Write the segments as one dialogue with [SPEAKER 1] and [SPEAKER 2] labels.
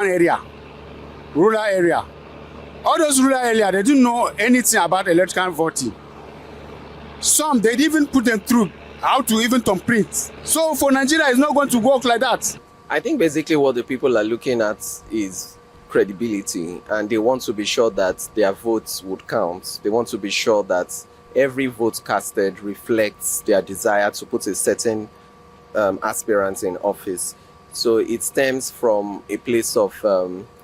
[SPEAKER 1] area, rural area. All those rural area, they didn't know anything about electrical voting. Some, they didn't even put them through how to even thumbprint. So for Nigeria, it's not going to work like that.
[SPEAKER 2] I think basically what the people are looking at is credibility, and they want to be sure that their votes would count. They want to be sure that every vote casted reflects their desire to put a certain aspirant in office. So it stems from a place of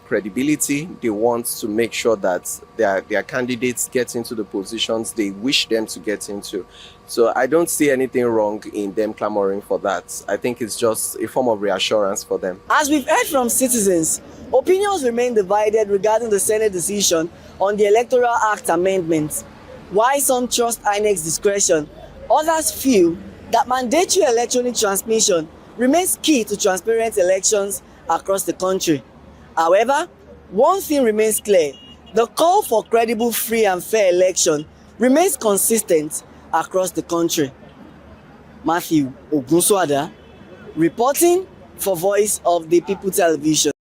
[SPEAKER 2] credibility. They want to make sure that their candidates get into the positions they wish them to get into. So I don't see anything wrong in them clamoring for that. I think it's just a form of reassurance for them.
[SPEAKER 3] As we've heard from citizens, opinions remain divided regarding the Senate decision on the Electoral Act amendments. While some trust INEC's discretion, others feel that mandatory electronic transmission remains key to transparent elections across the country. However, one thing remains clear: the call for credible, free and fair election remains consistent across the country. Matthew Ogunsuada, reporting for Voice of the People Television.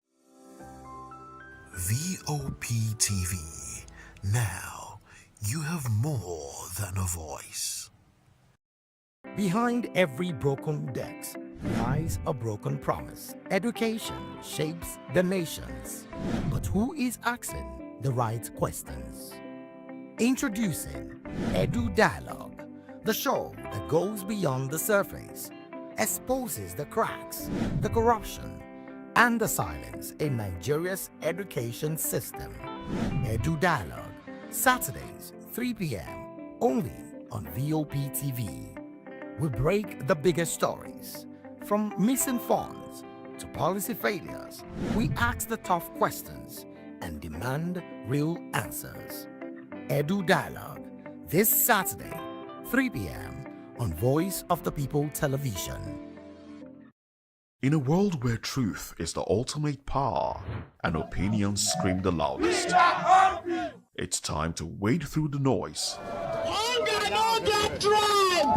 [SPEAKER 4] VOP TV. Now, you have more than a voice.
[SPEAKER 5] Behind every broken desk lies a broken promise. Education shapes the nations. But who is asking the right questions? Introducing Edu Dialogue, the show that goes beyond the surface, exposes the cracks, the corruption, and the silence in Nigeria's education system. Edu Dialogue, Saturdays, 3 p.m., only on VOP TV. We break the biggest stories, from missing funds to policy failures. We ask the tough questions and demand real answers. Edu Dialogue, this Saturday, 3 p.m. on Voice of the People Television.
[SPEAKER 6] In a world where truth is the ultimate power and opinions scream the loudest, it's time to wade through the noise.
[SPEAKER 7] Hunger no get tribe!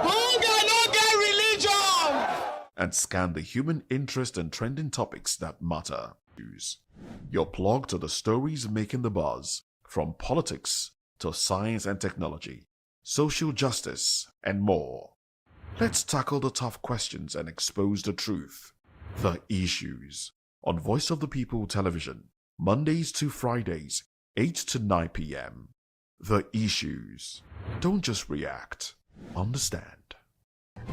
[SPEAKER 7] Hunger no get religion!
[SPEAKER 6] And scan the human interest and trending topics that matter. You're plugged to the stories making the buzz, from politics to science and technology, social justice, and more. Let's tackle the tough questions and expose the truth. The Issues on Voice of the People Television, Mondays to Fridays, 8 to 9 p.m. The Issues. Don't just react, understand.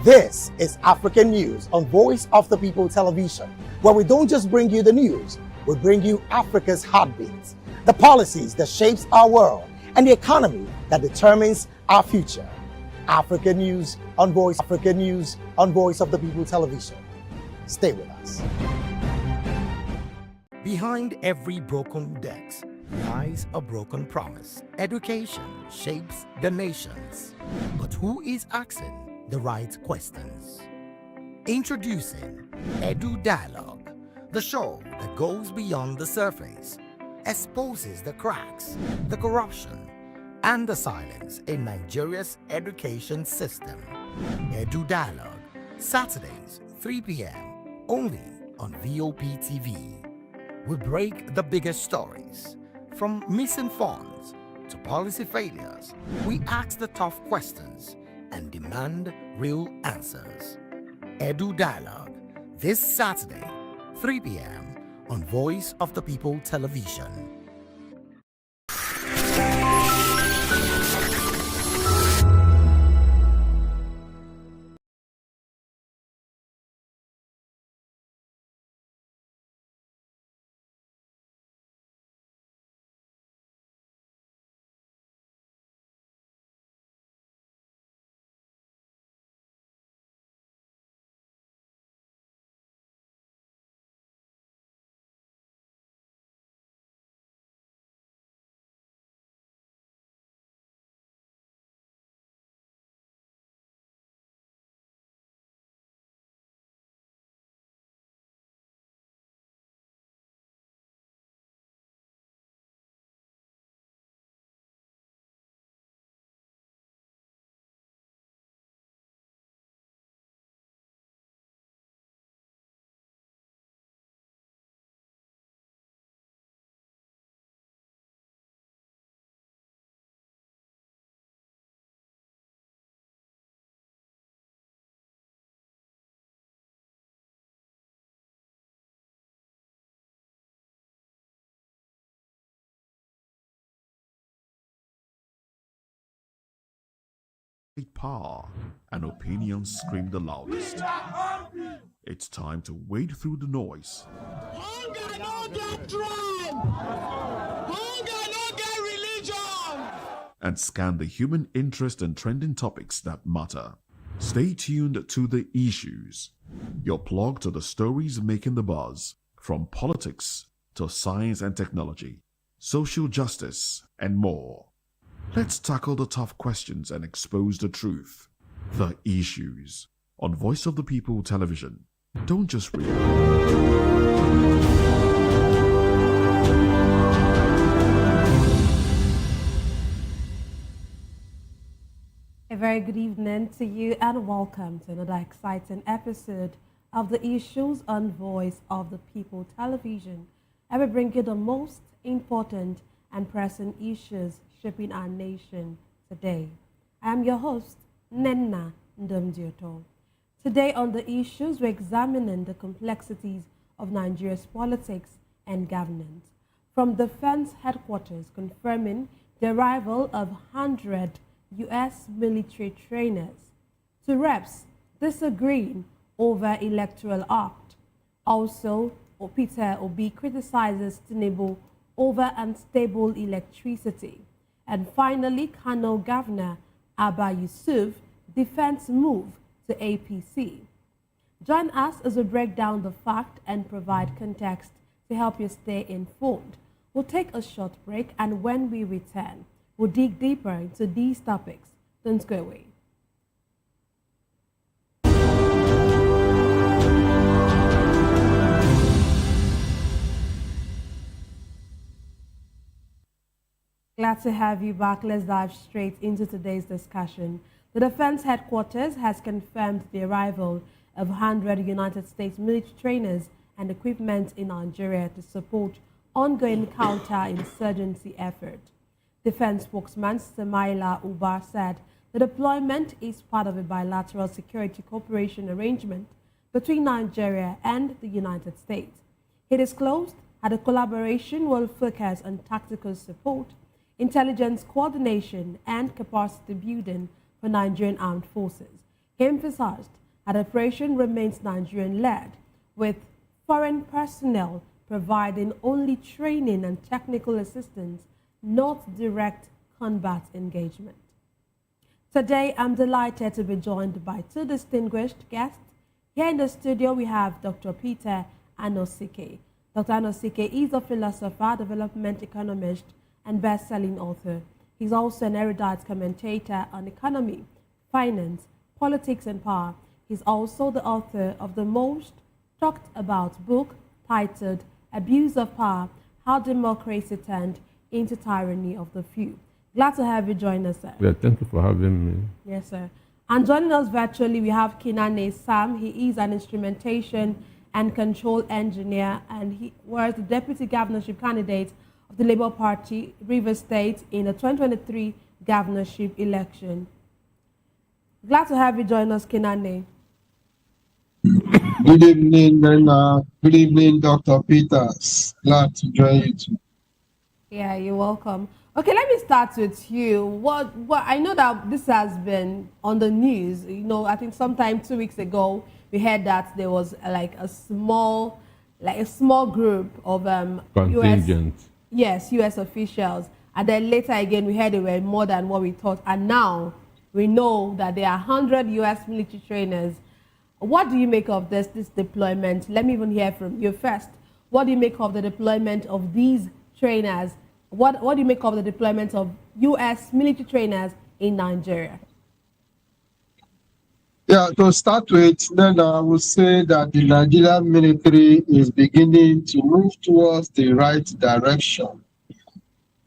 [SPEAKER 8] This is African News on Voice of the People Television, where we don't just bring you the news, we bring you Africa's heartbeats, the policies that shapes our world, and the economy that determines our future. African News on Voice of the People Television. Stay with us.
[SPEAKER 5] Behind every broken desk lies a broken promise. Education shapes the nations. But who is asking the right questions? Introducing Edu Dialogue, the show that goes beyond the surface, exposes the cracks, the corruption, and the silence in Nigeria's education system. Edu Dialogue, Saturdays, 3 p.m., only on VOP TV. We break the biggest stories, from missing funds to policy failures. We ask the tough questions and demand real answers. Edu Dialogue, this Saturday, 3 p.m. on Voice of the People Television.
[SPEAKER 6] power and opinions scream the loudest. It's time to wade through the noise.
[SPEAKER 7] Hunger no get tribe. Hunger no get religion.
[SPEAKER 6] And scan the human interest and trending topics that matter. Stay tuned to The Issues, your plug to the stories making the buzz, from politics to science and technology, social justice, and more. Let's tackle the tough questions and expose the truth. The Issues on Voice of the People Television. Don't just read.
[SPEAKER 9] A very good evening to you and welcome to another exciting episode of The Issues on Voice of the People Television. I will bring you the most important and pressing issues shaping our nation today. I am your host, Nenna Ndumdioto. Today on The Issues, we're examining the complexities of Nigeria's politics and governance. From Defense Headquarters confirming the arrival of 100 U.S. military trainers, to reps disagreeing over Electoral Act. Also, Peter Obi criticizes Tinubu over unstable electricity. And finally, Kano Governor Abba Yusuf defends move to APC. Join us as we break down the fact and provide context to help you stay informed. We'll take a short break, and when we return, we'll dig deeper into these topics. Don't go away. Glad to have you back. Let's dive straight into today's discussion. The Defense Headquarters has confirmed the arrival of 100 United States military trainers and equipment in Nigeria to support ongoing counter-insurgency effort. Defense spokesman Samaila Uba said the deployment is part of a bilateral security cooperation arrangement between Nigeria and the United States. He disclosed that the collaboration will focus on tactical support, intelligence coordination, and capacity building for Nigerian armed forces. He emphasized that the operation remains Nigerian-led, with foreign personnel providing only training and technical assistance, not direct combat engagement. Today, I'm delighted to be joined by two distinguished guests. Here in the studio, we have Dr. Peter Anosike. Dr. Anosike is a philosopher, development economist, and best-selling author. He's also an erudite commentator on economy, finance, politics, and power. He's also the author of the most talked about book titled Abuse of Power, How Democracy Turned into Tyranny of the Few. Glad to have you join us, sir.
[SPEAKER 10] Yeah, thank you for having me.
[SPEAKER 9] Yes, sir. And joining us virtually, we have Kinane Sam. He is an instrumentation and control engineer, and he was the deputy governorship candidate of the Labour Party, Rivers State, in the 2023 governorship election. Glad to have you join us, Kinane.
[SPEAKER 11] Good evening, and good evening, Dr. Peters. Glad to join you too.
[SPEAKER 9] Yeah, you're welcome. Okay, let me start with you. What I know that this has been on the news. You know, I think sometime 2 weeks ago we heard that there was like a small group of
[SPEAKER 10] contingent.
[SPEAKER 9] US officials, and then later again we heard there were more than what we thought, and now we know that there are 100 US military trainers. What do you make of this deployment? Let me even hear from you first. What do you make of the deployment of these trainers? What do you make of the deployment of US military trainers in Nigeria?
[SPEAKER 11] Yeah, to start with, then I would say that the Nigerian military is beginning to move towards the right direction.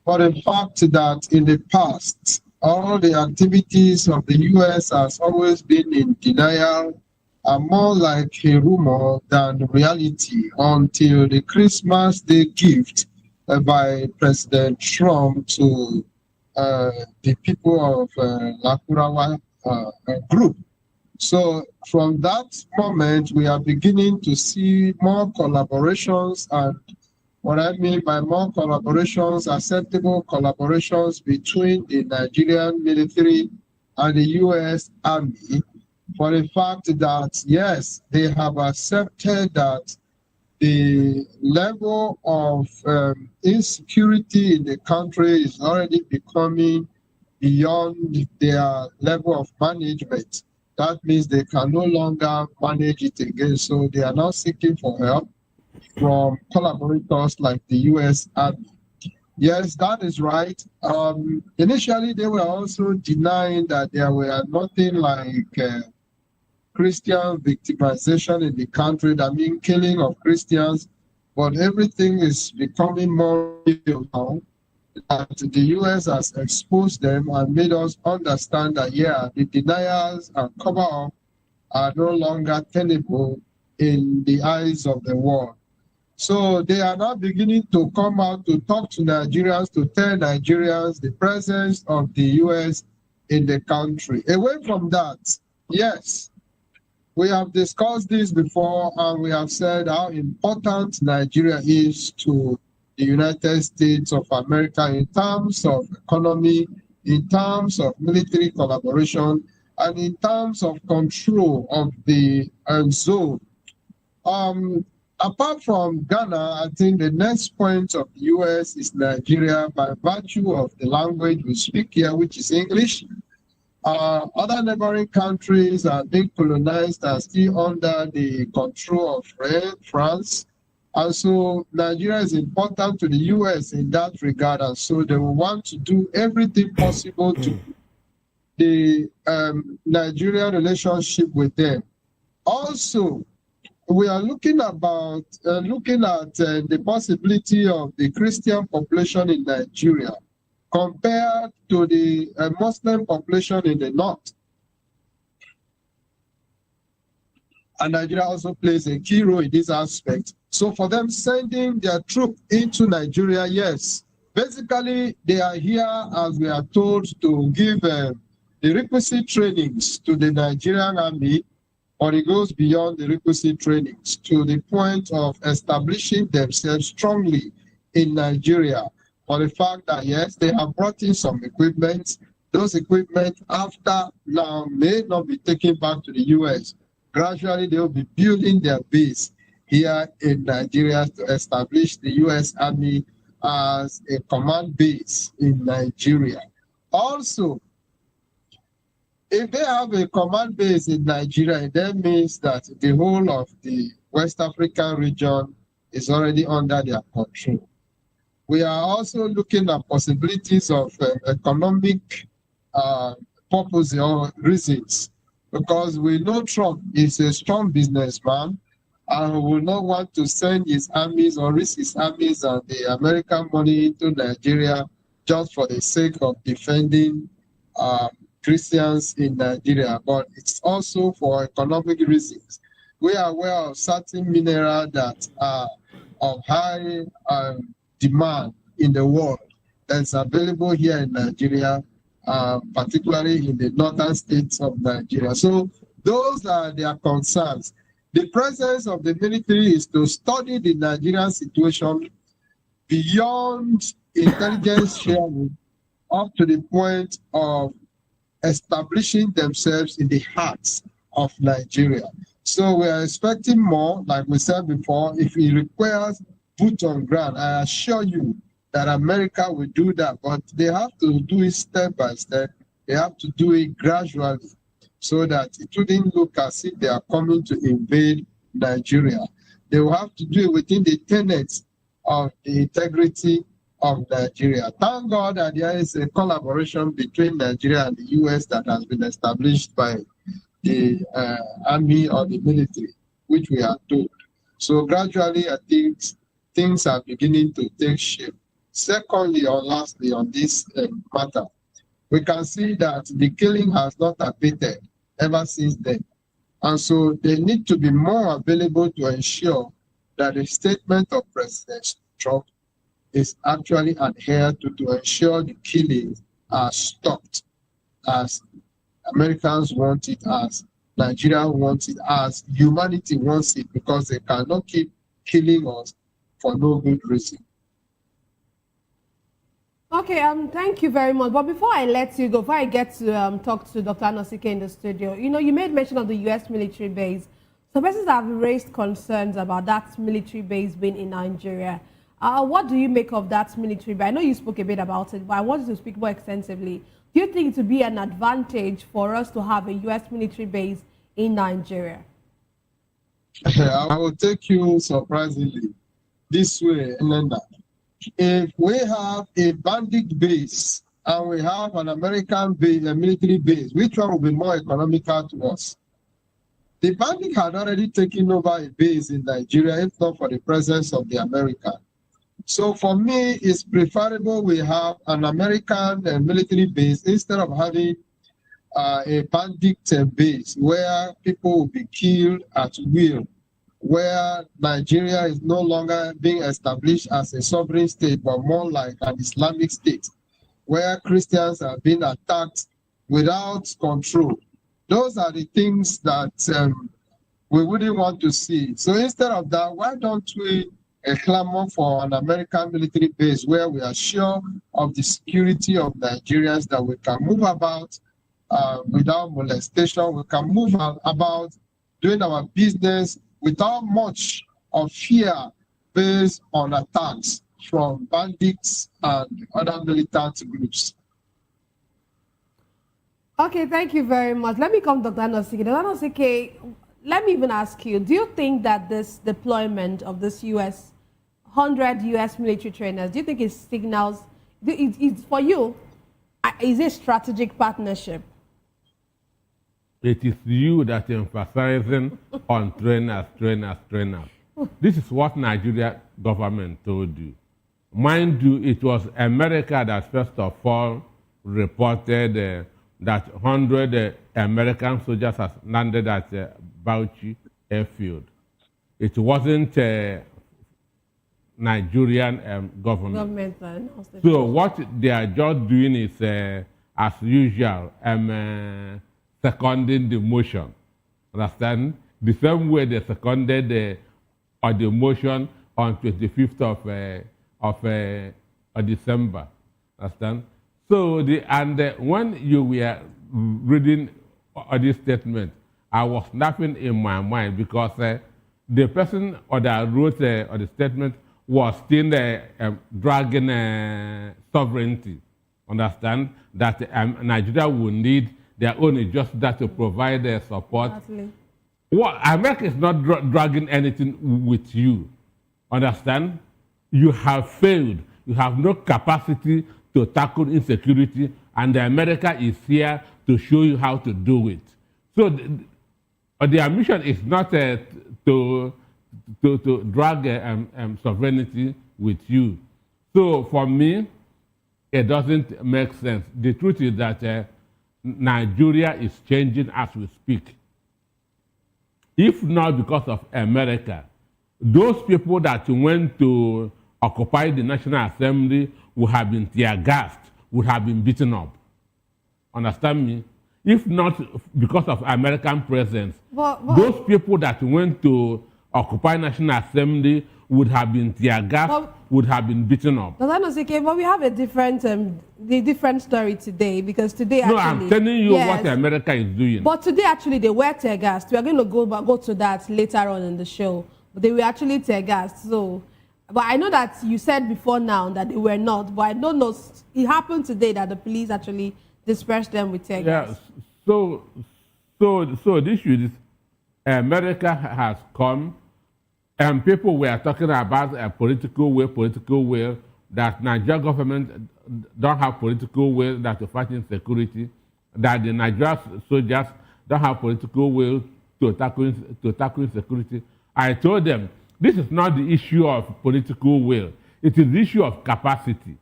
[SPEAKER 11] But the fact that in the past, all the activities of the US has always been in denial are more like a rumor than reality until the Christmas Day gift by President Trump to the people of Lakurawa group. So from that moment, we are beginning to see more collaborations, and what I mean by more collaborations, acceptable collaborations between the Nigerian military and the U.S. Army for the fact that, yes, they have accepted that the level of insecurity in the country is already becoming beyond their level of management. That means they can no longer manage it again. So they are now seeking for help from collaborators like the U.S. Army. Yes, that is right. Initially, they were also denying that there were nothing like Christian victimization in the country, that means killing of Christians, but everything is becoming more real now. That the U.S. has exposed them and made us understand that, yeah, the denials and cover-up are no longer tenable in the eyes of the world. So they are now beginning to come out to talk to Nigerians, to tell Nigerians the presence of the U.S. in the country. Away from that, yes, we have discussed this before, and we have said how important Nigeria is to the United States of America in terms of economy, in terms of military collaboration, and in terms of control of the zone. Apart from Ghana, I think the next point of the U.S. is Nigeria by virtue of the language we speak here, which is English. Other neighboring countries are being colonized and still under the control of France. And so Nigeria is important to the U.S. in that regard. And so they will want to do everything possible to the Nigerian relationship with them. Also, we are looking at the possibility of the Christian population in Nigeria compared to the Muslim population in the north. And Nigeria also plays a key role in this aspect. So for them sending their troops into Nigeria, yes, basically they are here, as we are told, to give the requisite trainings to the Nigerian army, or it goes beyond the requisite trainings to the point of establishing themselves strongly in Nigeria, for the fact that, yes, they have brought in some equipment. Those equipment, after now, may not be taken back to the U.S. Gradually, they will be building their base here in Nigeria to establish the U.S. Army as a command base in Nigeria. Also, if they have a command base in Nigeria, that means that the whole of the West African region is already under their control. We are also looking at possibilities of economic purpose or reasons, because we know Trump is a strong businessman and will not want to send his armies or risk his armies and the American money into Nigeria just for the sake of defending Christians in Nigeria, but it's also for economic reasons. We are aware of certain minerals that are of high demand in the world that's available here in Nigeria, particularly in the northern states of Nigeria. So those are their concerns. The presence of the military is to study the Nigerian situation beyond intelligence sharing up to the point of establishing themselves in the hearts of Nigeria. So we are expecting more, like we said before. If it requires boot on ground, I assure you that America will do that, but they have to do it step by step. They have to do it gradually so that it wouldn't look as if they are coming to invade Nigeria. They will have to do it within the tenets of the integrity of Nigeria. Thank God that there is a collaboration between Nigeria and the U.S. that has been established by the army or the military, which we are told. So gradually, I think things are beginning to take shape. Secondly, or lastly, on this matter, we can see that the killing has not abated ever since then. And so they need to be more available to ensure that the statement of President Trump is actually adhered to ensure the killings are stopped as Americans want it, as Nigeria wants it, as humanity wants it, because they cannot keep killing us for no good reason.
[SPEAKER 9] Okay, thank you very much. But before I let you go, before I get to talk to Dr. Anosike in the studio, you made mention of the U.S. military base. Some persons have raised concerns about that military base being in Nigeria. What do you make of that military base? I know you spoke a bit about it, but I want you to speak more extensively. Do you think it would be an advantage for us to have a U.S. military base in Nigeria?
[SPEAKER 11] I will take you surprisingly this way, Linda. If we have a bandit base and we have an American base, a military base, which one will be more economical to us? The bandit had already taken over a base in Nigeria, if not for the presence of the American. So for me, it's preferable we have an American military base instead of having a bandit base where people will be killed at will, where Nigeria is no longer being established as a sovereign state, but more like an Islamic state, where Christians are being attacked without control. Those are the things that we wouldn't want to see. So instead of that, why don't we clamor for an American military base where we are sure of the security of Nigerians, that we can move about without molestation, we can move about doing our business without much of fear based on attacks from bandits and other militant groups.
[SPEAKER 9] Okay, thank you very much. Let me come to Dr. Anosike. Dr. Anosike, let me even ask you, do you think that this deployment of this 100 U.S. military trainers, do you think it signals, for you, is it a strategic partnership?
[SPEAKER 10] It is you that emphasizing on trainers. This is what Nigeria government told you. Mind you, it was America that first of all reported that 100 American soldiers has landed at Bauchi airfield. It wasn't Nigerian government. So what they are just doing is, as usual, seconding the motion. Understand? The same way they seconded the motion on 25th of December. Understand? So when you were reading this statement, I was laughing in my mind because the person that wrote the statement was still dragging sovereignty. Understand? That Nigeria will need their own just that to provide their support.
[SPEAKER 9] Exactly.
[SPEAKER 10] Well, America is not dragging anything with you. Understand? You have failed. You have no capacity to tackle insecurity, and America is here to show you how to do it. So their mission is not to drag sovereignty with you. So for me, it doesn't make sense. The truth is that Nigeria is changing as we speak. If not because of America, those people that went to occupy the National Assembly would have been tear-gassed, would have been beaten up. Understand me? If not because of American presence, those people that went to occupy National Assembly would have been tear-gassed, would have been beaten up.
[SPEAKER 9] Dr. Anosike, but we have a different story today, because today
[SPEAKER 10] No, I'm telling you what America is doing.
[SPEAKER 9] But today actually they were tear-gassed. We are going to go to that later on in the show. But they were actually tear-gassed. So, but I know that you said before now that they were not, but I don't know. It happened today that the police actually dispersed them with tear gas.
[SPEAKER 10] Yeah, so the issue is America has come, and people were talking about a political will, that Nigeria government don't have political will that to fight insecurity, that the Nigerian soldiers don't have political will to tackle insecurity. I told them, this is not the issue of political will. It is the issue of capacity.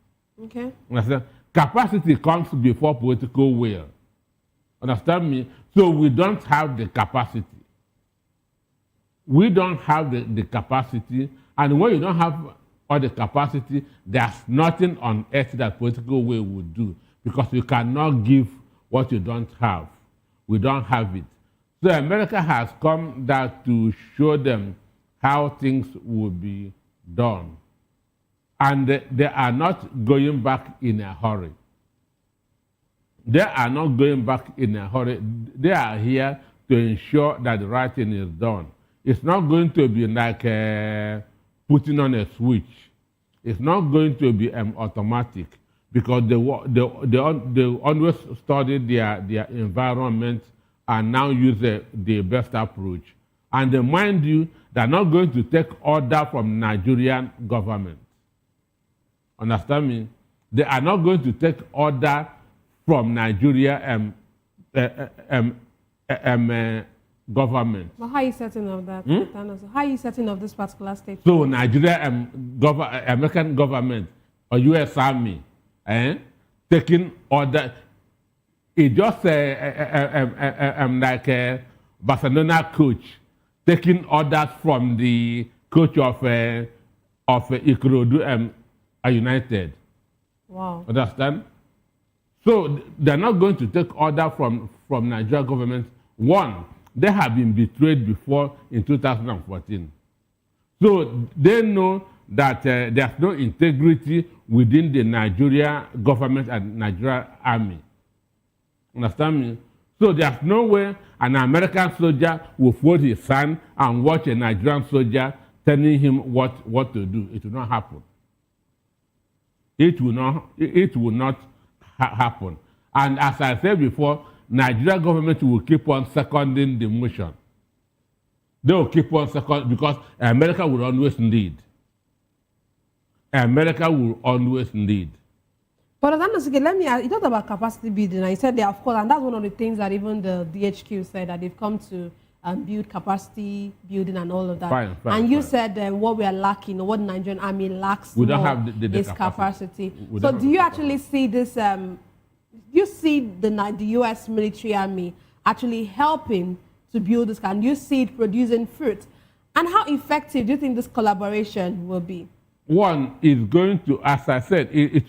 [SPEAKER 9] Okay.
[SPEAKER 10] Understand? Capacity comes before political will. Understand me? So we don't have the capacity. We don't have the capacity, and when you don't have all the capacity, there's nothing on earth that political will would do, because you cannot give what you don't have. We don't have it. So America has come there to show them how things will be done. And they are not going back in a hurry. They are not going back in a hurry. They are here to ensure that the right thing is done. It's not going to be like putting on a switch. It's not going to be automatic, because they always study their environment and now use the best approach. And mind you, they're not going to take order from Nigerian government. Understand me? They are not going to take order from Nigeria government.
[SPEAKER 9] But how are you certain of that? How are you certain of this particular statement?
[SPEAKER 10] So Nigeria American government or U.S. Army taking order. It just like a Barcelona coach taking orders from the coach of Ikorodu United.
[SPEAKER 9] Wow.
[SPEAKER 10] Understand? So they're not going to take order from Nigeria government. One, they have been betrayed before in 2014. So they know that there's no integrity within the Nigeria government and Nigeria army. Understand me? So there's no way an American soldier will fold his hand and watch a Nigerian soldier telling him what to do. It will not happen. It will not happen. And as I said before, Nigeria government will keep on seconding the motion. They will keep on seconding because America will always lead. America will always lead.
[SPEAKER 9] But let me ask, you talked about capacity building, and you said that, of course, and that's one of the things that even the DHQ said, that they've come to build capacity building and all of that.
[SPEAKER 10] Fine,
[SPEAKER 9] and you said what we are lacking, or what the Nigerian army lacks
[SPEAKER 10] we don't
[SPEAKER 9] more
[SPEAKER 10] have the
[SPEAKER 9] is capacity.
[SPEAKER 10] We
[SPEAKER 9] So do you actually see this, you see the U.S. military army actually helping to build this, and you see it producing fruit? And how effective do you think this collaboration will be?
[SPEAKER 10] One is going to, as I said, it's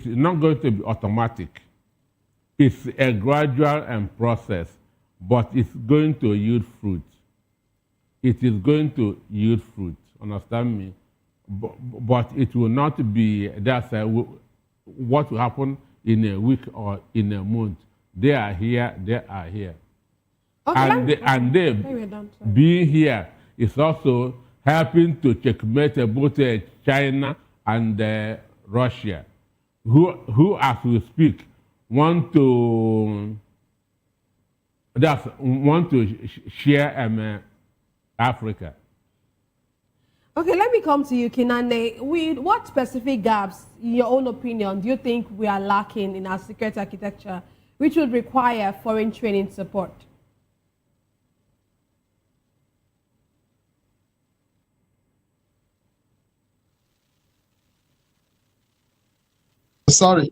[SPEAKER 10] not going to be automatic. It's a gradual process, but it's going to yield fruit. It is going to yield fruit. Understand me? But it will not be what will happen in a week or in a month. They are here. They are here.
[SPEAKER 9] Okay,
[SPEAKER 10] being here is also helping to checkmate both China and Russia, who, as we speak, want to share Africa.
[SPEAKER 9] Okay, let me come to you, Kinane. What specific gaps, in your own opinion, do you think we are lacking in our security architecture, which would require foreign training support?
[SPEAKER 11] Sorry.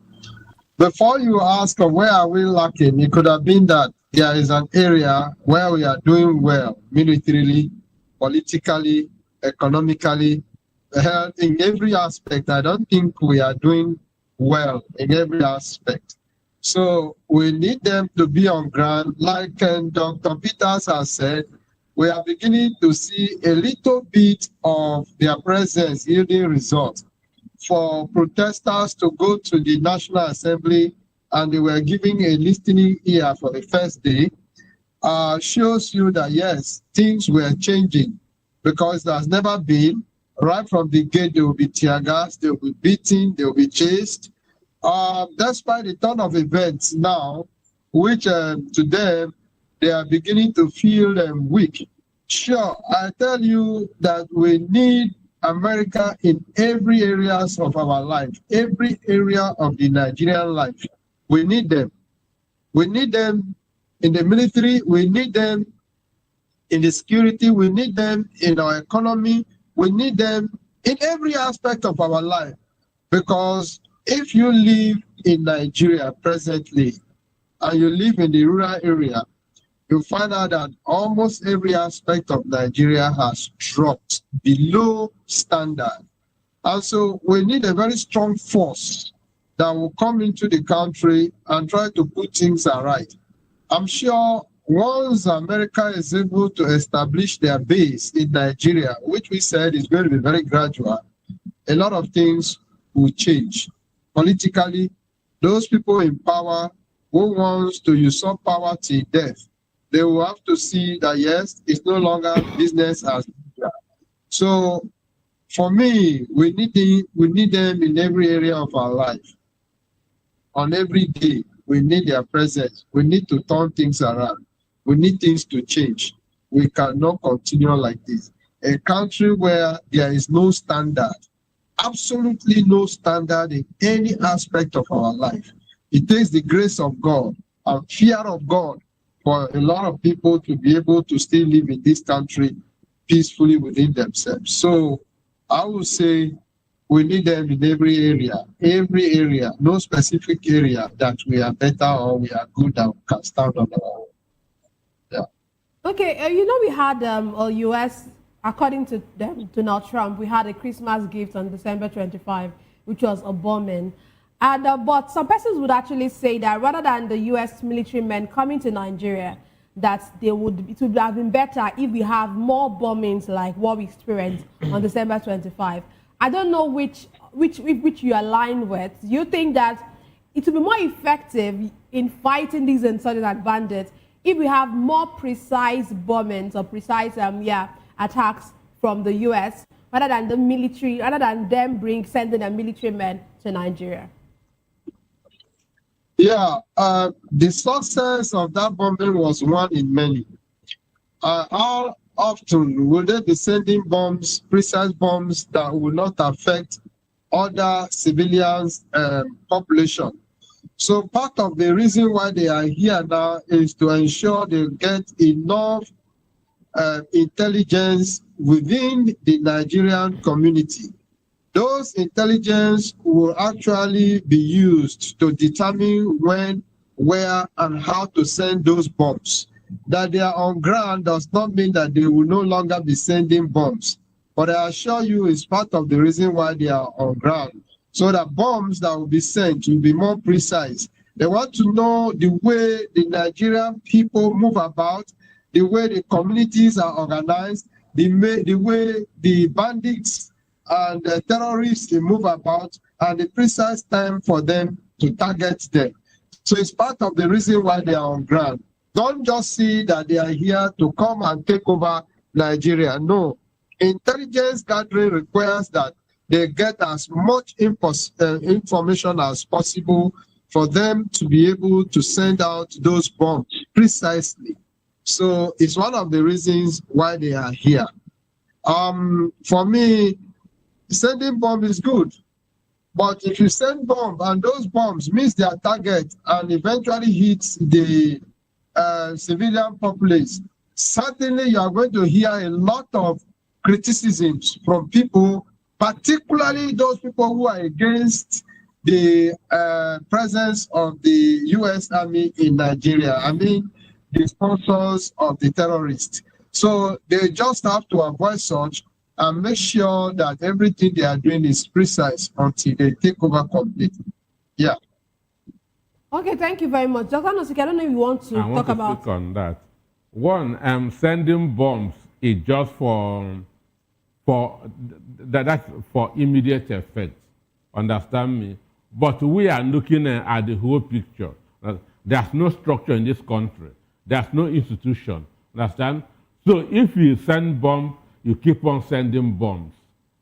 [SPEAKER 11] Before you ask where are we lacking, it could have been that there is an area where we are doing well, militarily, politically, economically, in every aspect. I don't think we are doing well in every aspect. So we need them to be on ground. Like Dr. Peters has said, we are beginning to see a little bit of their presence yielding results. For protesters to go to the National Assembly and they were giving a listening ear for the first day, shows you that yes, things were changing, because there's never been, right from the gate, they will be tear gassed, they will be beaten, they will be chased. Despite the turn of events now, which to them, they are beginning to feel weak. Sure, I tell you that we need America in every areas of our life, every area of the Nigerian life. We need them. We need them in the military. We need them in the security. We need them in our economy. We need them in every aspect of our life. Because if you live in Nigeria presently and you live in the rural area, you find out that almost every aspect of Nigeria has dropped below standard. And so we need a very strong force that will come into the country and try to put things right. I'm sure once America is able to establish their base in Nigeria, which we said is going to be very gradual, a lot of things will change. Politically, those people in power who wants to usurp power till death, they will have to see that yes, it's no longer business as usual. So for me, we need them in every area of our life. On every day, we need their presence. We need to turn things around. We need things to change. We cannot continue like this. A country where there is no standard, absolutely no standard in any aspect of our life. It takes the grace of God and fear of God for a lot of people to be able to still live in this country peacefully within themselves. So I would say we need them in every area, no specific area that we are better or we are good and can stand on our own. Yeah.
[SPEAKER 9] Okay, we had U.S., according to Donald Trump, we had a Christmas gift on December 25, which was a bombing. And but some persons would actually say that rather than the U.S. military men coming to Nigeria, that it would have been better if we have more bombings like what we experienced on December 25. I don't know which you align with. Do you think that it will be more effective in fighting these insurgent bandits if we have more precise bombings or precise attacks from the U.S. rather than the military, rather than them sending a military men to Nigeria?
[SPEAKER 11] Yeah, the success of that bombing was one in many. How often will they be sending bombs, precise bombs that will not affect other civilians population? So part of the reason why they are here now is to ensure they get enough intelligence within the Nigerian community. Those intelligence will actually be used to determine when, where, and how to send those bombs. That they are on ground does not mean that they will no longer be sending bombs. But I assure you it's part of the reason why they are on ground. So that bombs that will be sent will be more precise. They want to know the way the Nigerian people move about, the way the communities are organized, the way the bandits and the terrorists move about, and the precise time for them to target them. So it's part of the reason why they are on ground. Don't just see that they are here to come and take over Nigeria. No. Intelligence gathering requires that they get as much information as possible for them to be able to send out those bombs precisely. So it's one of the reasons why they are here. For me, sending bomb is good, but if you send bomb and those bombs miss their target and eventually hits the civilian populace, certainly you are going to hear a lot of criticisms from people, particularly those people who are against the presence of the U.S. Army in Nigeria. I mean, the sponsors of the terrorists. So they just have to avoid such and make sure that everything they are doing is precise until they take over completely. Yeah.
[SPEAKER 9] Okay, thank you very much. Dr. Nosike, I don't know if you want to talk about...
[SPEAKER 10] speak on that. One, sending bombs is just for immediate effect. Understand me? But we are looking at the whole picture. There's no structure in this country. There's no institution. Understand? So if you send bombs, you keep on sending bombs.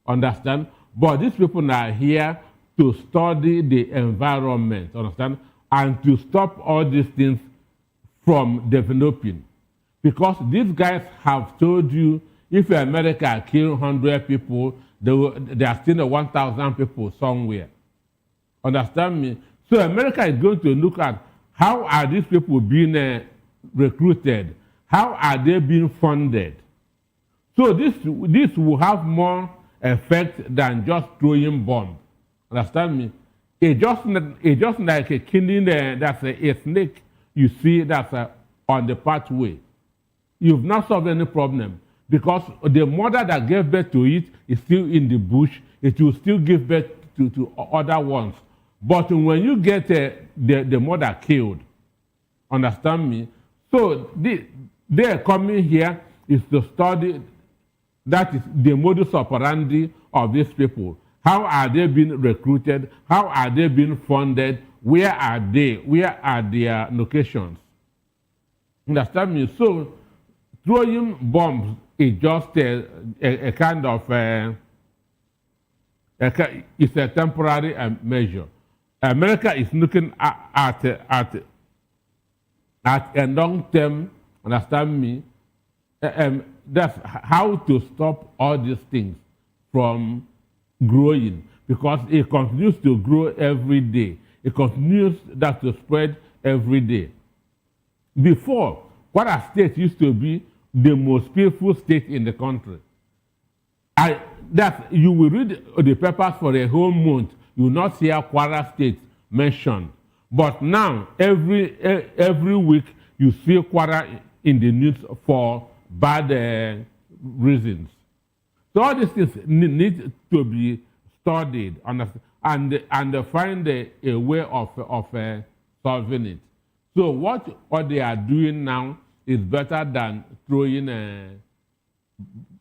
[SPEAKER 10] Understand? But these people are here to study the environment. Understand? And to stop all these things from developing. Because these guys have told you, if America kill 100 people, there are still 1,000 people somewhere. Understand me? So America is going to look at how are these people being recruited? How are they being funded? So this will have more effect than just throwing bombs. Understand me? It's just like a killing that's a snake you see that's on the pathway. You've not solved any problem because the mother that gave birth to it is still in the bush. It will still give birth to other ones. But when you get the mother killed, understand me? So they are coming here is to study, that is the modus operandi of these people. How are they being recruited? How are they being funded? Where are they? Where are their locations? Understand me? So, throwing bombs is just a kind of it's a temporary measure. America is looking at a long-term, understand me, that's how to stop all these things from growing, because it continues to grow every day. It continues that to spread every day. Before, Kwara State used to be the most peaceful state in the country. That you will read the papers for a whole month, you will not hear Kwara State mentioned. But now, every week, you see Kwara in the news for bad reasons. So all these things need to be studied and find a way of solving it. So what they are doing now is better than throwing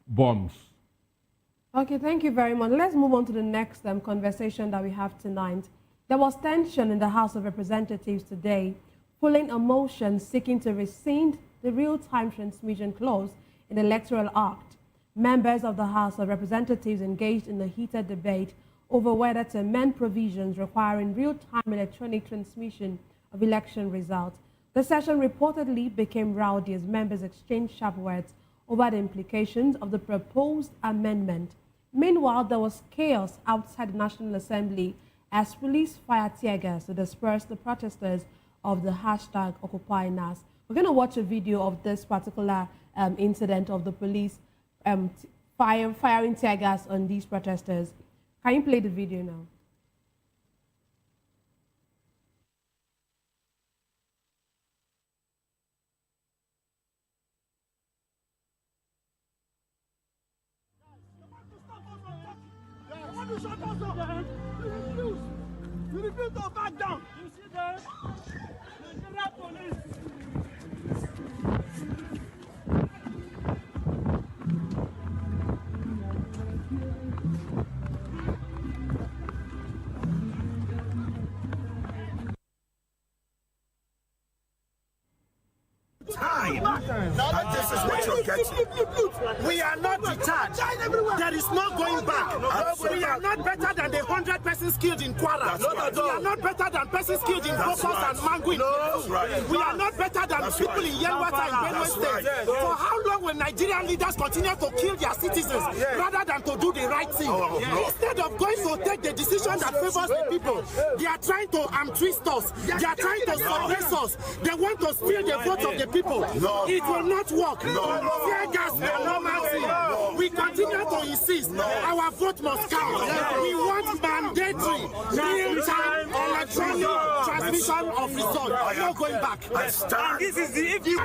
[SPEAKER 10] bombs.
[SPEAKER 9] Okay, thank you very much. Let's move on to the next conversation that we have tonight. There was tension in the House of Representatives today, following a motion seeking to rescind the real-time transmission clause in the Electoral Act. Members of the House of Representatives engaged in a heated debate over whether to amend provisions requiring real-time electronic transmission of election results. The session reportedly became rowdy as members exchanged sharp words over the implications of the proposed amendment. Meanwhile, there was chaos outside the National Assembly as police fired tear gas to disperse the protesters of the hashtag #OccupyNAS. We're going to watch a video of this particular incident of the police firing tear gas on these protesters. Can you play the video now?
[SPEAKER 7] You refuse to back down. You see that? Nigerian police.
[SPEAKER 12] Time. And this is what you're getting. We are not detached. There is no going back. We are not better than the 100 persons killed in Kwara. We are not better than persons killed in Bokos and Manguin. We are not better than people in Yelwata and Benue State. For how long will Nigerian leaders continue to kill their citizens rather than to do the right thing? Instead of going to take the decision that favors the people, they are trying to twist us. They are trying to suppress us. They want to steal the votes of the people. No. It will not work. Tear gas and normal thing. We continue to insist our vote must count. We want mandatory real-time electronic transmission of results. No going back. And this is the if you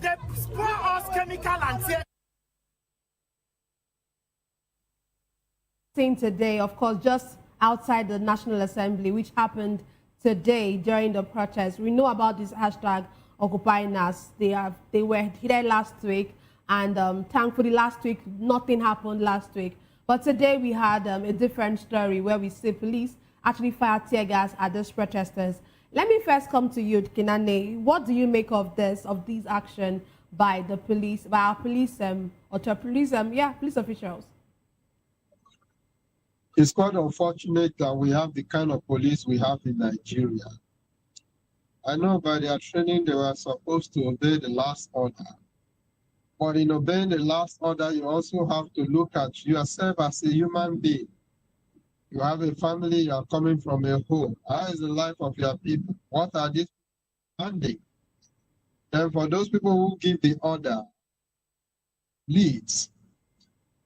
[SPEAKER 12] they pour us chemical and
[SPEAKER 9] today, of course, just outside the National Assembly, which happened today during the protest. We know about this hashtag #OccupyNAS. They were here last week, and thankfully last week nothing happened last week. But today we had a different story where we see police actually fire tear gas at these protesters. Let me first come to you, Kinane. What do you make of these action by the police, by our police police officials?
[SPEAKER 11] It's quite unfortunate that we have the kind of police we have in Nigeria. I know by their training they were supposed to obey the last order. But in obeying the last order, you also have to look at yourself as a human being. You have a family, you are coming from a home. How is the life of your people? What are these demanding? Then for those people who give the order, leads,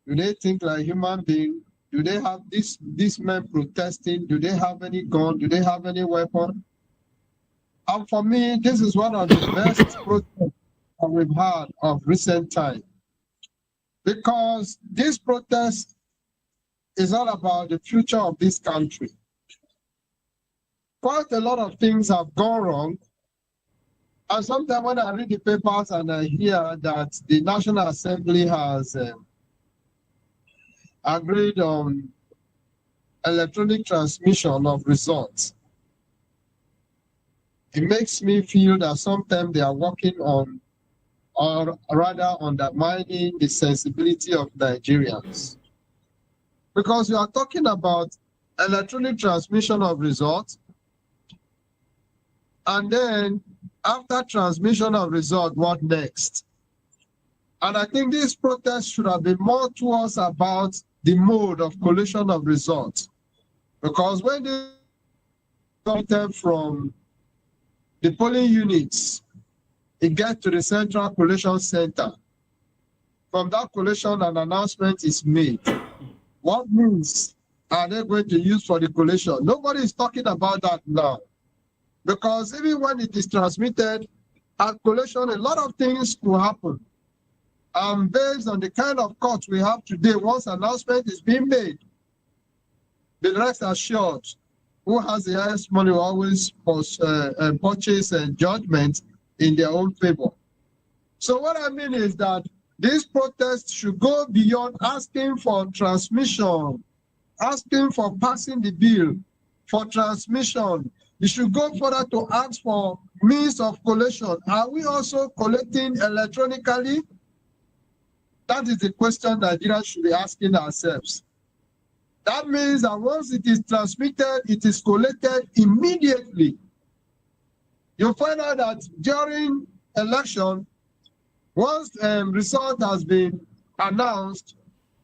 [SPEAKER 11] do they think like human beings? Do they have these men protesting? Do they have any gun? Do they have any weapon? And for me, this is one of the best protests that we've had of recent time. Because this protest is all about the future of this country. Quite a lot of things have gone wrong. And sometimes when I read the papers and I hear that the National Assembly has agreed on electronic transmission of results, it makes me feel that sometimes they are working on, or rather undermining the sensibility of Nigerians. Because you are talking about electronic transmission of results, and then after transmission of result, what next? And I think this protest should have been more towards about the mode of collation of results. Because when they come from the polling units, it gets to the central collation center. From that collation, an announcement is made. What means are they going to use for the collation? Nobody is talking about that now. Because even when it is transmitted at collation, a lot of things will happen. Based on the kind of court we have today, once announcement is being made, the rest assured, who has the highest money will always purchase judgment in their own favor. So what I mean is that this protest should go beyond asking for transmission, asking for passing the bill for transmission. You should go further to ask for means of collation. Are we also collecting electronically? That is the question Nigerians should be asking ourselves. That means that once it is transmitted, it is collected immediately. You'll find out that during election, once result has been announced,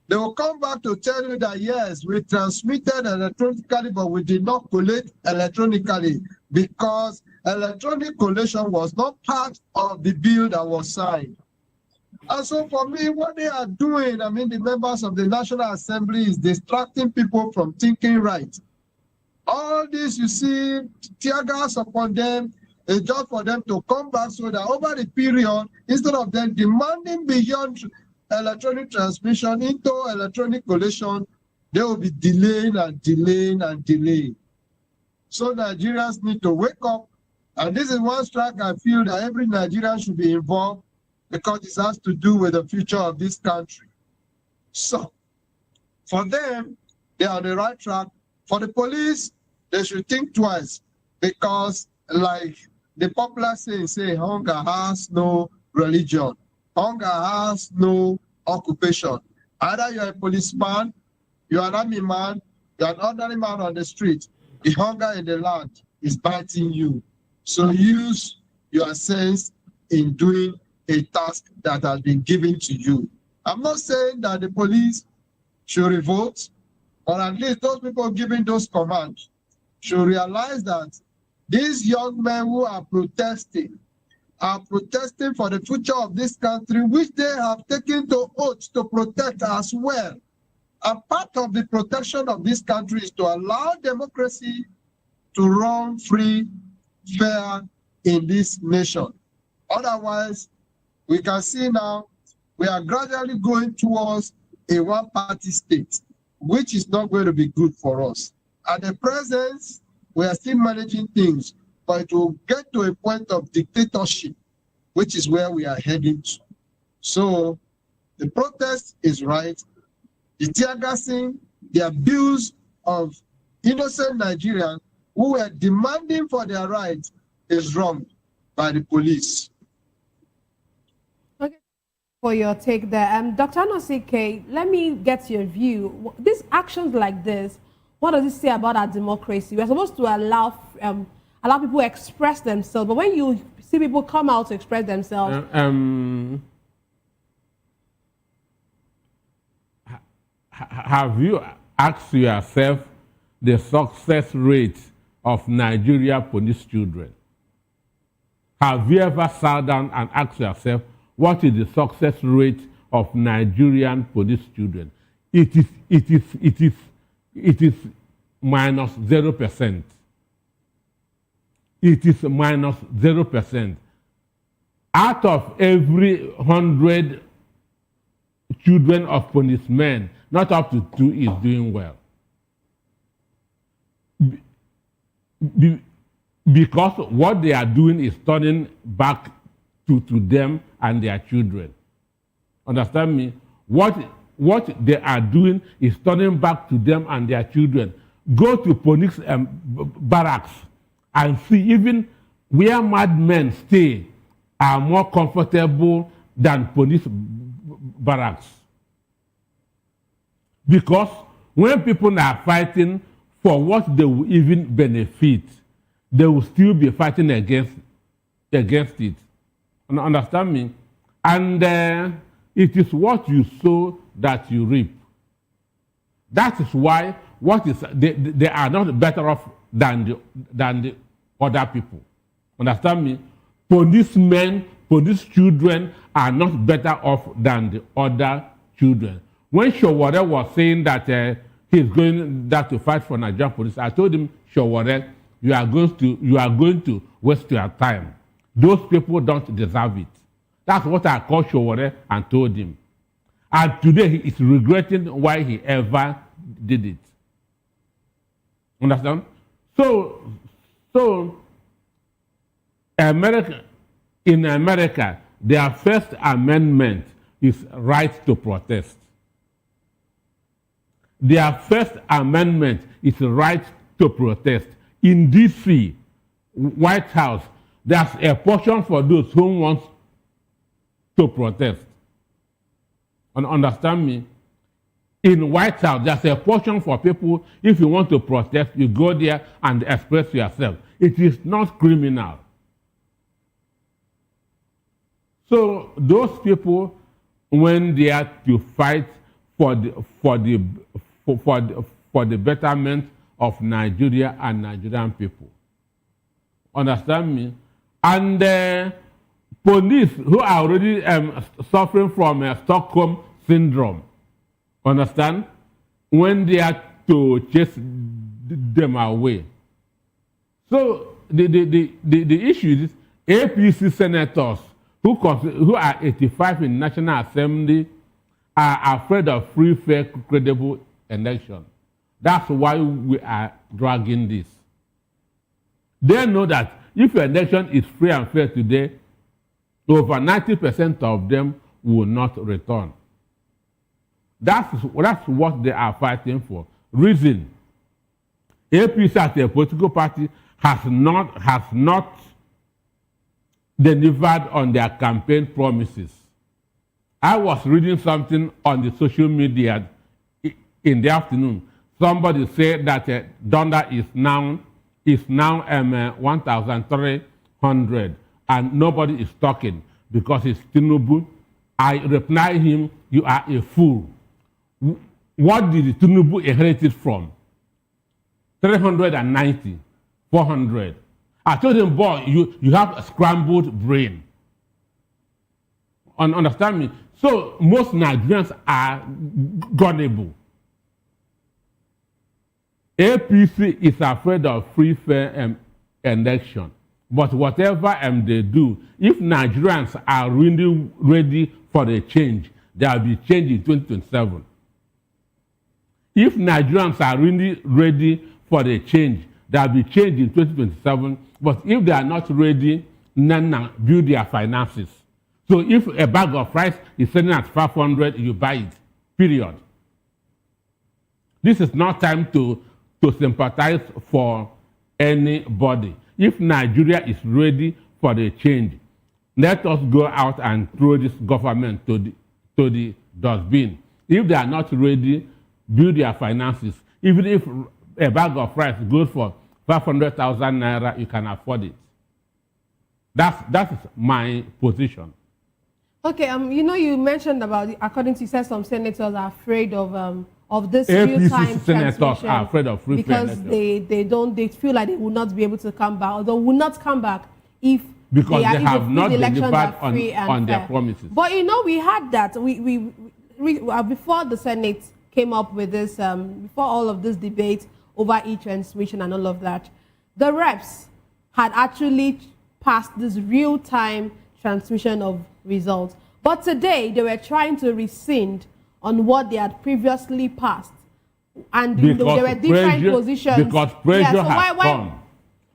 [SPEAKER 11] they will come back to tell you that, yes, we transmitted electronically, but we did not collate electronically because electronic collation was not part of the bill that was signed. And so for me, what they are doing, I mean, the members of the National Assembly is distracting people from thinking right. All this, you see, tear gas upon them, is just for them to come back so that over the period, instead of them demanding beyond electronic transmission into electronic collation, they will be delaying and delaying and delaying. So Nigerians need to wake up. And this is one strike I feel that every Nigerian should be involved because it has to do with the future of this country. So for them, they are on the right track. For the police, they should think twice because like the popular saying, say hunger has no religion. Hunger has no occupation. Either you're a policeman, you're an army man, you're an ordinary man on the street. The hunger in the land is biting you. So use your sense in doing a task that has been given to you. I'm not saying that the police should revolt, or at least those people giving those commands should realize that these young men who are protesting for the future of this country, which they have taken to oath to protect as well. And part of the protection of this country is to allow democracy to run free, fair in this nation. Otherwise, we can see now we are gradually going towards a one-party state, which is not going to be good for us. At the present, we are still managing things, but it will get to a point of dictatorship, which is where we are heading to. So the protest is right. The tear gassing, the abuse of innocent Nigerians who were demanding for their rights is wrong by the police.
[SPEAKER 9] Okay, for your take there. Dr. Anosike, let me get your view. These actions like this, what does it say about our democracy? We're supposed to allow people to express themselves, but when you see people come out to express themselves...
[SPEAKER 10] have you asked yourself the success rate of Nigeria police children? Have you ever sat down and asked yourself, what is the success rate of Nigerian police children? It is minus 0%. It is minus 0%. Out of every 100 children of policemen, not up to 2 is doing well. Because what they are doing is turning back to them and their children. Understand me? What they are doing is turning back to them and their children. Go to police barracks and see even where madmen stay are more comfortable than police barracks. Because when people are fighting for what they will even benefit, they will still be fighting against it. Understand me? And it is what you sow that you reap. That is why they are not better off than the other people. Understand me? Policemen, police children are not better off than the other children. When Showore was saying that he's going there to fight for Nigerian police, I told him, Showore, you are going to waste your time. Those people don't deserve it. That's what I called Showore and told him. And today he is regretting why he ever did it. Understand? So in America, their First Amendment is right to protest. Their First Amendment is right to protest. In DC, White House, there's a portion for those who want to protest. And understand me? In White House, there's a portion for people, if you want to protest, you go there and express yourself. It is not criminal. So those people, when they are to fight for the betterment of Nigeria and Nigerian people. Understand me? And police who are already suffering from Stockholm syndrome, understand? When they are to chase them away. So the issue is APC senators who are 85 in National Assembly are afraid of free, fair, credible election. That's why we are dragging this. They know that if an election is free and fair today, over 90% of them will not return. That's what they are fighting for. Reason, APC as a political party has not delivered on their campaign promises. I was reading something on the social media in the afternoon. Somebody said that dollar is now 1,300 and nobody is talking because it's Tinubu. I replied him, you are a fool. What did Tinubu inherit it from? 390, 400. I told him, boy, you have a scrambled brain. Understand me? So most Nigerians are gullible. APC is afraid of free, fair election. But whatever they do, if Nigerians are really ready for a change, there will be change in 2027. If Nigerians are really ready for a change, there will be change in 2027. But if they are not ready, then build their finances. So if a bag of rice is selling at 500, you buy it, period. This is not time to sympathize for anybody. If Nigeria is ready for the change, let us go out and throw this government to the dustbin. If they are not ready, build their finances. Even if a bag of rice goes for 500,000 naira, you can afford it. That is my position.
[SPEAKER 9] Okay, you mentioned about, according to you said some senators are afraid of of this
[SPEAKER 10] APC
[SPEAKER 9] real-time
[SPEAKER 10] senators
[SPEAKER 9] transmission
[SPEAKER 10] are afraid of free fair
[SPEAKER 9] because
[SPEAKER 10] elections.
[SPEAKER 9] they feel like they will not be able to come back, or they will not come back if
[SPEAKER 10] because they
[SPEAKER 9] if
[SPEAKER 10] have not
[SPEAKER 9] the elections
[SPEAKER 10] delivered
[SPEAKER 9] are free and
[SPEAKER 10] on their
[SPEAKER 9] fair.
[SPEAKER 10] promises.
[SPEAKER 9] But you know, we had that. We before the Senate came up with this, before all of this debate over e-transmission and all of that, the reps had actually passed this real-time transmission of results. But today, they were trying to rescind on what they had previously passed. And there were different positions.
[SPEAKER 10] Because pressure has come.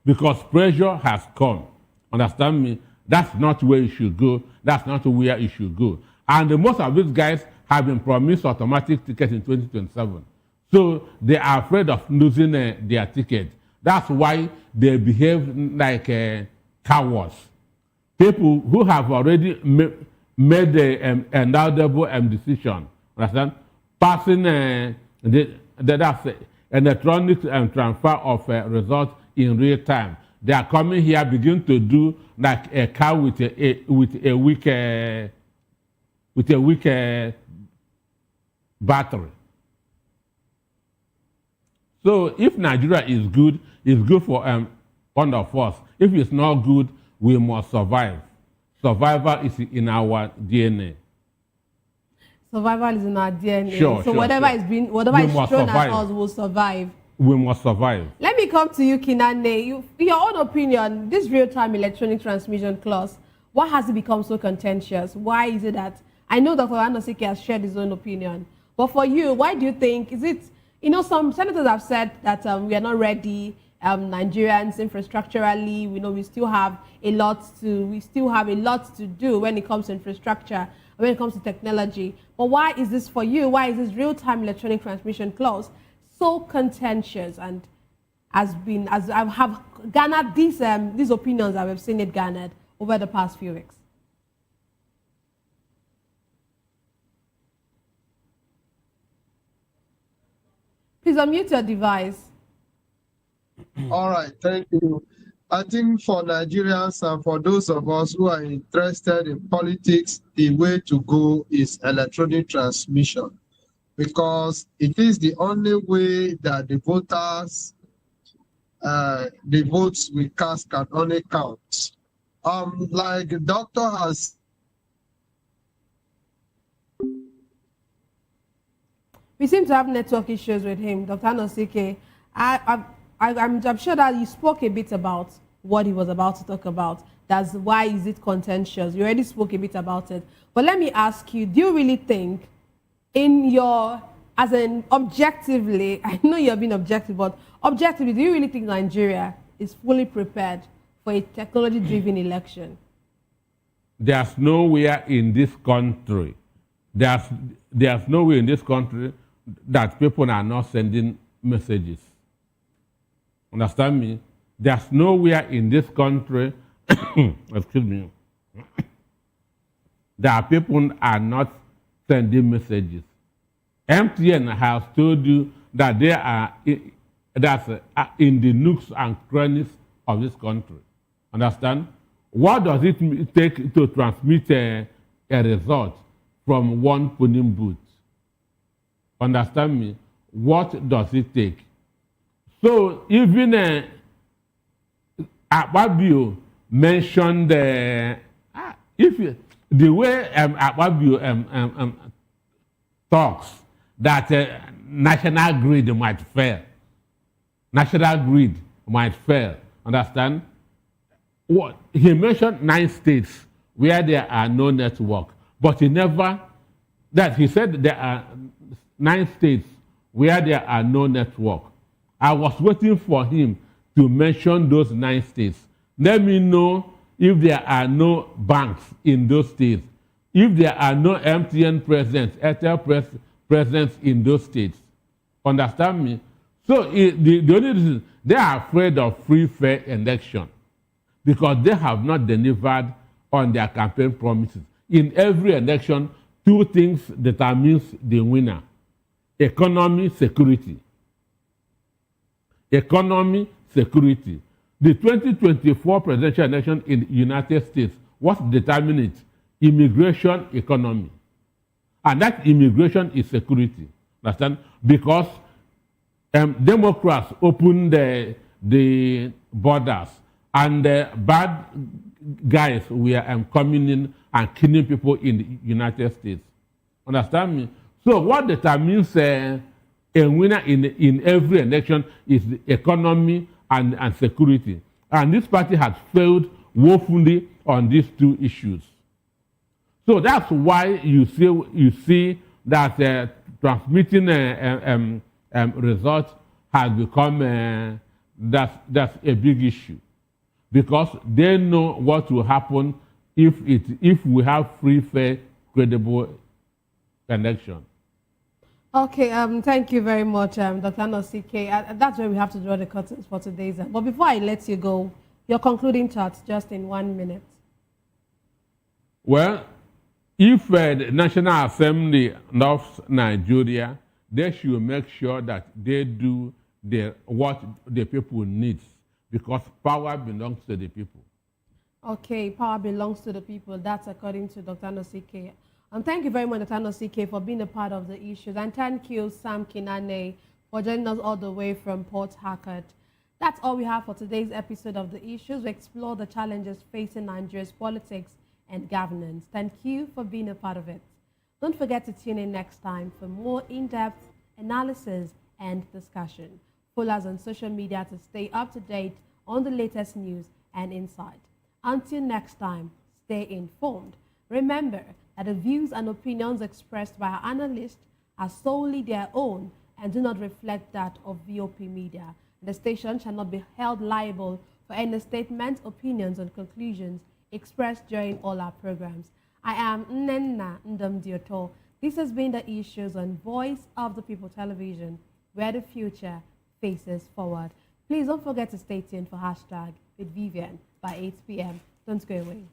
[SPEAKER 10] Because pressure has come. Understand me? That's not where it should go. That's not where it should go. And most of these guys have been promised automatic tickets in 2027. So they are afraid of losing their ticket. That's why they behave like cowards. People who have already made the indelible decision, understand? Passing that's electronic transfer of results in real time. They are coming here, begin to do like a car with a weak battery. So if Nigeria is good, it's good for one of us. If it's not good, we must survive. Survival is in our DNA.
[SPEAKER 9] Survival is in our DNA.
[SPEAKER 10] Sure,
[SPEAKER 9] so whatever is thrown at us will survive.
[SPEAKER 10] We must survive.
[SPEAKER 9] Let me come to you, Kinane. In your own opinion, this real-time electronic transmission clause, why has it become so contentious? Why is it that, I know Dr. Anosike has shared his own opinion, but for you, why do you think, is it, you know, some senators have said that we are not ready, Nigerians infrastructurally, we still have a lot to do when it comes to infrastructure, when it comes to technology. But why is this for you? Why is this real-time electronic transmission clause so contentious and have garnered these opinions that we've seen it garnered over the past few weeks? Please unmute your device.
[SPEAKER 11] All right, thank you. I think for Nigerians and for those of us who are interested in politics, the way to go is electronic transmission, because it is the only way that the voters, the votes we cast can only count. Like the doctor has.
[SPEAKER 9] We seem to have network issues with him, Dr. Anosike. I'm sure that you spoke a bit about what he was about to talk about. That's why is it contentious. You already spoke a bit about it. But let me ask you, do you really think objectively, I know you're being objective, but objectively, do you really think Nigeria is fully prepared for a technology-driven election?
[SPEAKER 10] There's nowhere in this country, there's nowhere in this country that people are not sending messages. Understand me? There's nowhere in this country, excuse me, that people are not sending messages. MTN has told you that they are in the nooks and crannies of this country. Understand? What does it take to transmit a result from one polling booth? Understand me? What does it take? So even Akpabio mentioned the way Akpabio talks that national grid might fail. National grid might fail. Understand? What he mentioned 9 states where there are no network, but he said there are 9 states where there are no network. I was waiting for him to mention those 9 states. Let me know if there are no banks in those states, if there are no MTN presence, Airtel presence in those states. Understand me? So the only reason they are afraid of free, fair election because they have not delivered on their campaign promises. In every election, 2 things determines the winner: economy, security. Economy, security. The 2024 presidential election in the United States, what determined it? Immigration, economy. And that immigration is security. Understand? Because Democrats opened the borders, and bad guys were coming in and killing people in the United States. Understand me? So what determines a winner in every election is the economy and security. And this party has failed woefully on these two issues. So that's why you see that transmitting results has become that's a big issue, because they know what will happen if we have free, fair, credible election.
[SPEAKER 9] Okay, thank you very much, Dr. Anosike. That's where we have to draw the curtains for today's. But before I let you go, your concluding thoughts, just in 1 minute.
[SPEAKER 10] Well, if the National Assembly loves Nigeria, they should make sure that they do what the people need, because power belongs to the people.
[SPEAKER 9] Okay, power belongs to the people. That's according to Dr. Anosike. And thank you very much, Dr. Anosike, for being a part of the issues. And thank you, Sam Kinane, for joining us all the way from Port Harcourt. That's all we have for today's episode of The Issues. We explore the challenges facing Nigeria's politics and governance. Thank you for being a part of it. Don't forget to tune in next time for more in-depth analysis and discussion. Follow us on social media to stay up to date on the latest news and insight. Until next time, stay informed. Remember that the views and opinions expressed by our analysts are solely their own and do not reflect that of VOP Media. The station shall not be held liable for any statements, opinions, and conclusions expressed during all our programs. I am Nnenna Ndamdioto. This has been The Issues on Voice of the People Television, where the future faces forward. Please don't forget to stay tuned for Hashtag with Vivian by 8 p.m. Don't go away.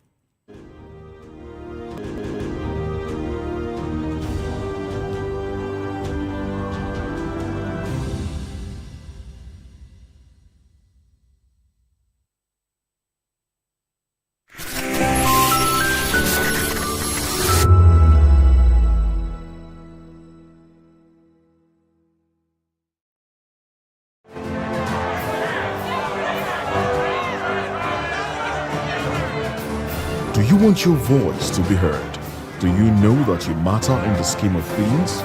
[SPEAKER 6] Do you want your voice to be heard? Do you know that you matter in the scheme of things?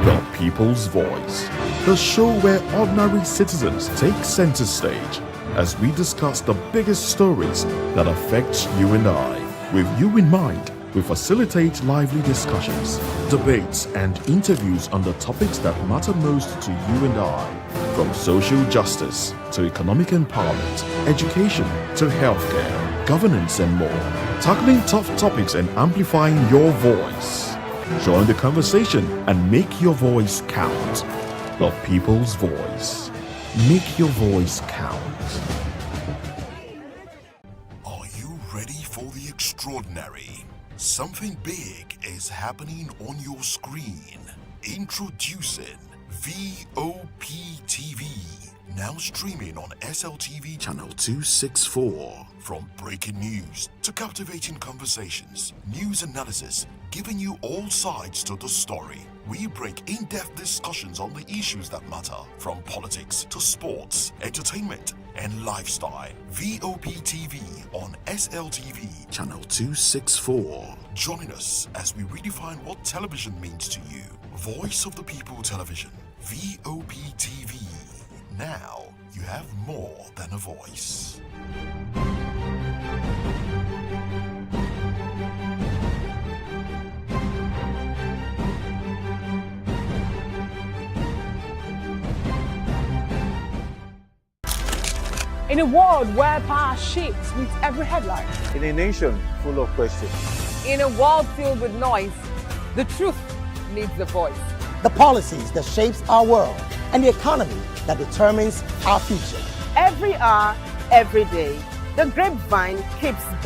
[SPEAKER 6] The People's Voice, the show where ordinary citizens take center stage as we discuss the biggest stories that affect you and I. With you in mind, we facilitate lively discussions, debates, and interviews on the topics that matter most to you and I, from social justice to economic empowerment, education to healthcare, governance, and more, tackling tough topics and amplifying your voice. Join the conversation and make your voice count. The People's Voice. Make your voice count.
[SPEAKER 4] Are you ready for the extraordinary? Something big is happening on your screen. Introducing VOP TV. Now streaming on SLTV channel 264. From breaking news to captivating conversations, news analysis, giving you all sides to the story. We break in-depth discussions on the issues that matter, from politics to sports, entertainment, and lifestyle. VOP TV on SLTV channel 264. Join us as we redefine what television means to you. Voice of the People Television, VOP TV. Now you have more than a voice.
[SPEAKER 13] In a world where power shifts with every headline.
[SPEAKER 14] In a nation full of questions.
[SPEAKER 13] In a world filled with noise, the truth needs a voice.
[SPEAKER 8] The policies that shapes our world and the economy that determines our future.
[SPEAKER 13] Every hour, every day, the grapevine keeps buzzing.